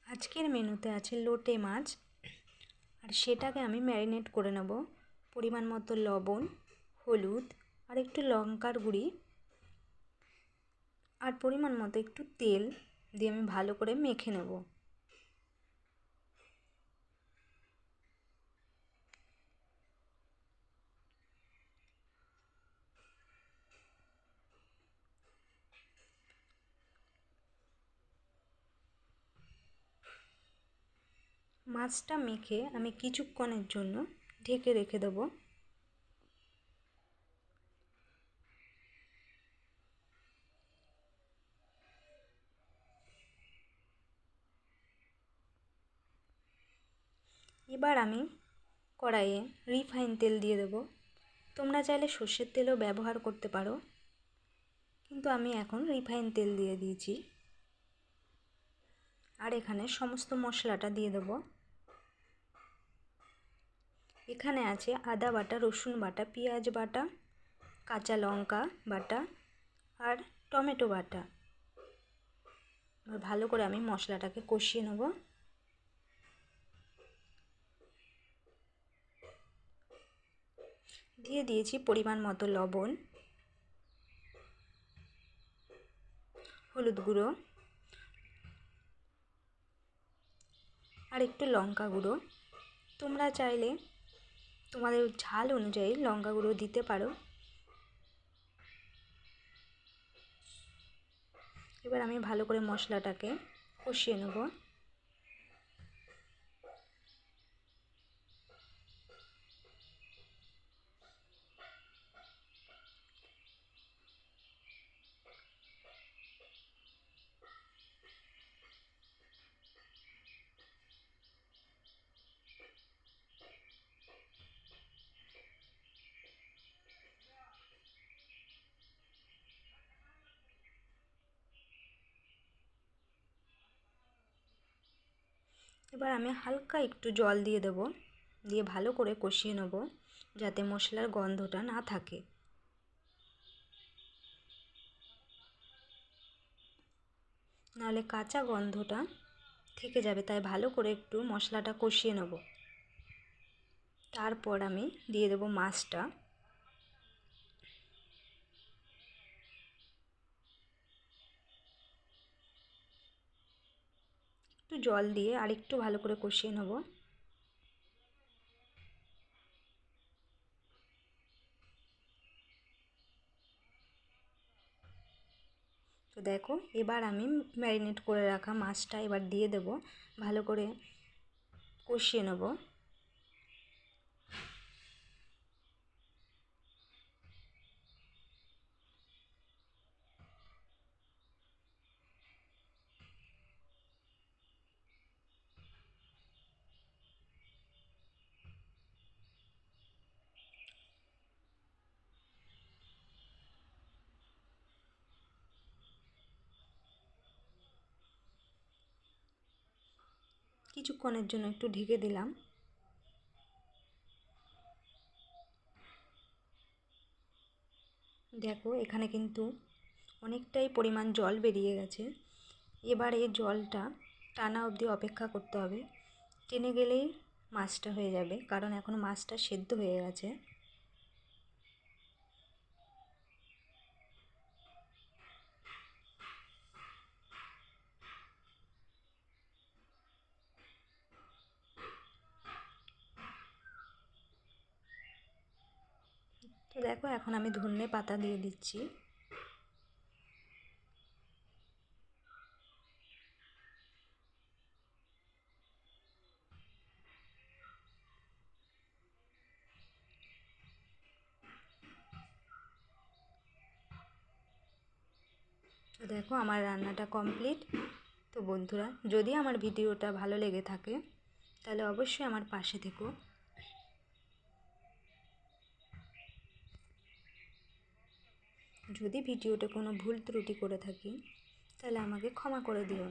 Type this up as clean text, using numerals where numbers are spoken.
আজকের মেনুতে আছে লোটে মাছ, আর সেটাকে আমি ম্যারিনেট করে নেব। পরিমাণ মতো লবণ, হলুদ আর একটু লঙ্কার গুঁড়ি আর পরিমাণ মতো একটু তেল দিয়ে আমি ভালো করে মেখে নেব। মাছটা মেখে আমি কিছুক্ষণের জন্য ঢেকে রেখে দেবো। এবার আমি কড়াইয়ে রিফাইন তেল দিয়ে দেবো। তোমরা চাইলে সর্ষের তেলও ব্যবহার করতে পারো, কিন্তু আমি এখন রিফাইন তেল দিয়ে দিয়েছি। আর এখানে সমস্ত মশলাটা দিয়ে দেবো। এখানে আছে আদা বাটা, রসুন বাটা, পেঁয়াজ বাটা, কাঁচা লঙ্কা বাটা আর টমেটো বাটা। ভালো করে আমি মশলাটাকে কষিয়ে নেব। দিয়ে দিয়েছি পরিমাণ মতো লবণ, হলুদ গুঁড়ো আর একটু লঙ্কা গুঁড়ো। তোমরা চাইলে তোমাদের ঝাল অনুযায়ী লঙ্কা গুঁড়ো দিতে পারো। এবার আমি ভালো করে মশলাটাকে কষিয়ে নেব। এবার আমি হালকা একটু জল দিয়ে দেবো, দিয়ে ভালো করে কষিয়ে নেব যাতে মশলার গন্ধটা না থাকে। নাহলে কাঁচা গন্ধটা থেকে যাবে, তাই ভালো করে একটু মশলাটা কষিয়ে নেব। তারপর আমি দিয়ে দেবো মাছটা। একটু জল দিয়ে আরেকটু ভালো করে কষিয়ে নেব। তো দেখো, এবার আমি ম্যারিনেট করে রাখা মাছটা এবার দিয়ে দেব, ভালো করে কষিয়ে নেব। কিছুক্ষণের জন্য একটু ঢেকে দিলাম। দেখো, এখানে কিন্তু অনেকটাই পরিমাণ জল বেরিয়ে গেছে। এবার এই জলটা টানা অবধি অপেক্ষা করতে হবে। টেনে গেলেই মাছটা হয়ে যাবে, কারণ এখন মাছটা সেদ্ধ হয়ে গেছে। তো দেখো, এখন আমি ধনে পাতা দিয়ে দিচ্ছি। তো দেখো, আমার রান্নাটা কমপ্লিট। তো বন্ধুরা, যদি আমার ভিডিওটা ভালো লেগে থাকে তাহলে অবশ্যই আমার পাশে থেকো। যদি ভিডিওতে কোনো ভুল ত্রুটি করে থাকি তাহলে আমাকে ক্ষমা করে দিও।